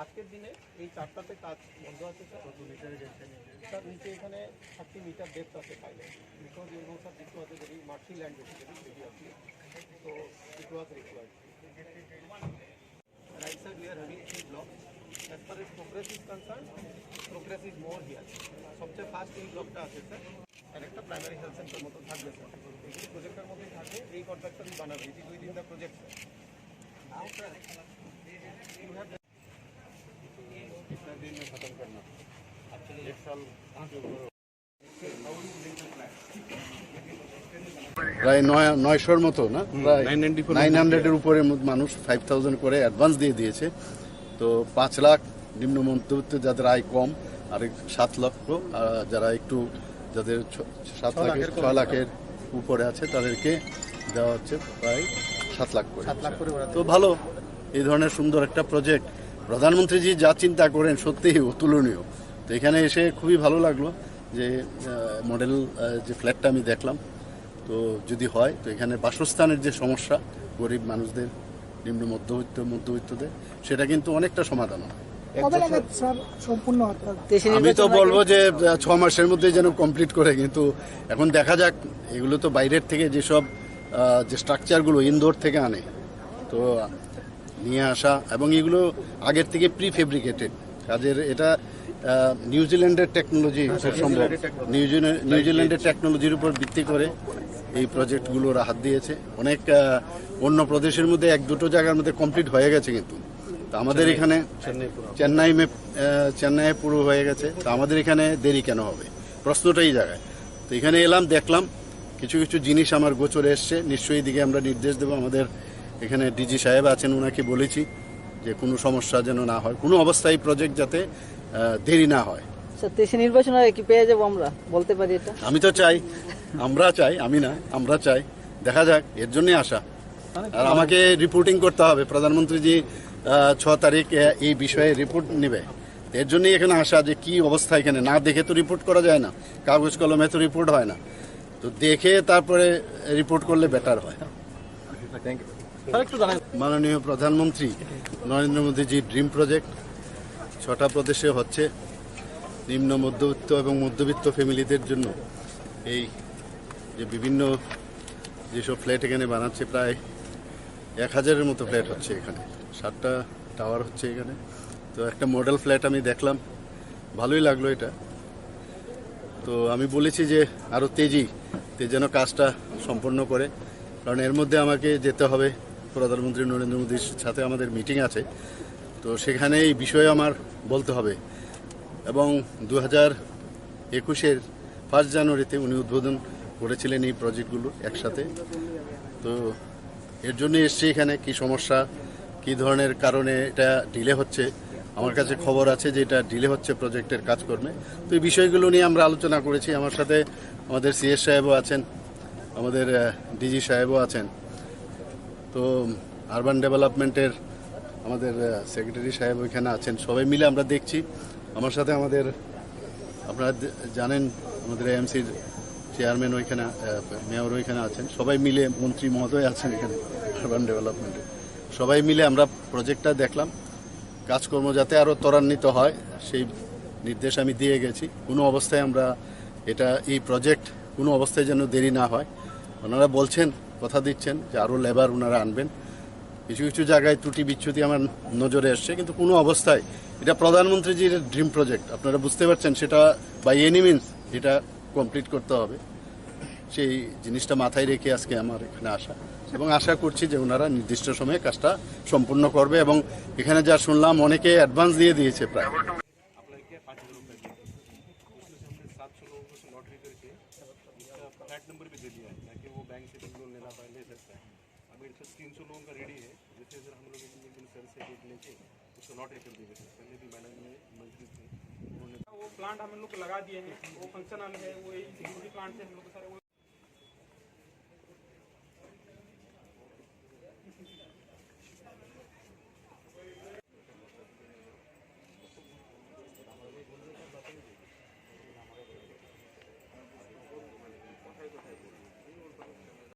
আজকের দিনে এই 4টাতে কাজ বন্ধ আছে স্যার নিচে এখানে 30 মিটার ডেপথ আছে পাইলে because you know sir this was a very marshy land basically so it was required. Right side we are having 3 blocks. As far as progress is concerned, progress is more here. সবচেয়ে first এই ব্লকটা আছে sir আর একটা primary health centre মতো থাকবে sir এই প্রজেক্টের মধ্যে থাকবে এই কন্ট্রাক্টরই বানাবে এই দুই দিন the project now sir you have कितना दिन में खत्म करना एक्चुअली 1 साल প্রায় 900-র মতো না, প্রায় 900-এর উপরে মানুষ 5000 করে অ্যাডভান্স দিয়ে দিয়েছে। তো 5 লাখ নিম্ন মধ্যবিত্ত যাদের আয় কম, আর 7 লক্ষ যারা একটু যাদের 6 লাখের উপরে আছে তাদেরকে দেওয়া হচ্ছে প্রায় 7 লাখ করে। তো ভালো, এই ধরনের সুন্দর একটা প্রজেক্ট প্রধানমন্ত্রীজি যা চিন্তা করেন সত্যিই অতুলনীয়। তো এখানে এসে খুবই ভালো লাগলো যে মডেল যে ফ্ল্যাটটা আমি দেখলাম। তো যদি হয় তো এখানে বাসস্থানের যে সমস্যা গরিব মানুষদের, নিম্ন মধ্যবিত্তদের, সেটা কিন্তু অনেকটা সমাধান হয়। আমি তো বলবো যে 6 মাসের মধ্যে যেন কমপ্লিট করে, কিন্তু এখন দেখা যাক। এগুলো তো বাইরের থেকে যেসব যে স্ট্রাকচারগুলো ইন্দোর থেকে আনে, তো নিয়ে আসা, এবং এগুলো আগের থেকে প্রি ফেব্রিকেটেড কাজের। এটা নিউজিল্যান্ডের টেকনোলজি, সম্ভব নিউজিল্যান্ডের টেকনোলজির উপর ভিত্তি করে এই প্রজেক্টগুলোর হাত দিয়েছে। অনেক অন্য প্রদেশের মধ্যে 1-2 জায়গার মধ্যে কমপ্লিট হয়ে গেছে, কিন্তু আমাদের এখানে চেন্নাইয়ে পুরো হয়ে গেছে। তো আমাদের এখানে দেরি কেন হবে, প্রশ্নটা এই জায়গায়। তো এখানে এলাম, দেখলাম কিছু কিছু জিনিস আমার গোচরে এসছে, নিশ্চয়ই দিকে আমরা নির্দেশ দেবো। আমাদের এখানে ডিজি সাহেব আছেন, ওনাকে বলেছি যে কোনো সমস্যা যেন না হয়, কোনো অবস্থায় প্রজেক্ট যাতে দেরি না হয়। দেশে নির্বাচন হয় কি পেয়ে যাবো আমরা, বলতে পারি এটা? আমি তো চাই, আমরা চাই, আমি না, আমরা চাই। দেখা যাক, এর জন্যই আসা। আর আমাকে রিপোর্টিং করতে হবে, প্রধানমন্ত্রীজি 6 তারিখ এই বিষয়ে রিপোর্ট নেবে। এর জন্যই এখানে আসা, যে কি অবস্থা এখানে। না দেখে তো রিপোর্ট করা যায় না, কাগজ কলমে তো রিপোর্ট হয় না। তো দেখে তারপরে রিপোর্ট করলে বেটার হয়। মাননীয় প্রধানমন্ত্রী নরেন্দ্র মোদীজি ড্রিম প্রজেক্ট 6টা প্রদেশে হচ্ছে নিম্ন মধ্যবিত্ত এবং মধ্যবিত্ত ফ্যামিলিদের জন্য। এই যে বিভিন্ন যেসব ফ্ল্যাট এখানে বানাচ্ছে, প্রায় 1000-এর মতো ফ্ল্যাট হচ্ছে এখানে, 7টা টাওয়ার হচ্ছে এখানে। তো একটা মডেল ফ্ল্যাট আমি দেখলাম, ভালোই লাগলো এটা। তো আমি বলেছি যে আরও তেজি যেন কাজটা সম্পন্ন করে, কারণ এর মধ্যে আমাকে যেতে হবে। প্রধানমন্ত্রী নরেন্দ্র মোদীর সাথে আমাদের মিটিং আছে, তো সেখানে এই বিষয়ে আমার বলতে হবে। এবং 2021-এর 1 জানুয়ারিতে উনি উদ্বোধন করেছিলেন এই প্রজেক্টগুলো একসাথে। তো এর জন্য এসছি এখানে, কি সমস্যা, কি ধরনের কারণে এটা ডিলে হচ্ছে। আমার কাছে খবর আছে যে এটা ডিলে হচ্ছে প্রজেক্টের কাজকর্মে। তো এই বিষয়গুলো নিয়ে আমরা আলোচনা করেছি। আমার সাথে আমাদের সিএস সাহেবও আছেন, আমাদের ডিজি সাহেবও আছেন, তো আরবান ডেভেলপমেন্টের আমাদের সেক্রেটারি সাহেব ওইখানে আছেন। সবাই মিলে আমরা দেখছি। আমার সাথে আমাদের, আপনারা জানেন, আমাদের এএমসির চেয়ারম্যান ওইখানে, মেয়র ওইখানে আছেন। সবাই মিলে, মন্ত্রী মহোদয় আছেন এখানে আরবান ডেভেলপমেন্টে। সবাই মিলে আমরা প্রজেক্টটা দেখলাম। কাজকর্ম যাতে আরও ত্বরান্বিত হয় সেই নির্দেশ আমি দিয়ে গেছি। কোনো অবস্থায় আমরা এই প্রজেক্ট কোনো অবস্থায় যেন দেরি না হয়। ওনারা বলছেন, কথা দিচ্ছেন যে আরও লেবার ওনারা আনবেন। কিছু কিছু জায়গায় ত্রুটি বিচ্যুতি আমার নজরে আসছে, কিন্তু কোনো অবস্থায় এটা প্রধানমন্ত্রীজির ড্রিম প্রজেক্ট, আপনারা বুঝতে পারছেন। সেটা বাই এনি মিনস এটা কমপ্লিট করতে হবে। সেই জিনিসটা মাথায় রেখে আজকে আমার এখানে আসা, এবং আশা করছি যে ওনারা নির্দিষ্ট সময়ে কাজটা সম্পূর্ণ করবে। এবং এখানে যা শুনলাম, অনেকে অ্যাডভান্স দিয়ে দিয়েছে প্রায়। फ्लैट नंबर भी दे दिया है ताकि वो बैंक से लोन लेना पाए, ले सकता है। अभी 300 लोगों का रेडी है, जैसे सर हम लोग एक दिन सर से डेट लेके उसको नॉट कर देंगे। सर पहले भी मैडम ने मंत्री थे, उन्होंने वो प्लांट हम लोग लगा दिए हैं, वो फंक्शनल है। वो सिक्योरिटी प्लांट से हम लोग सर वो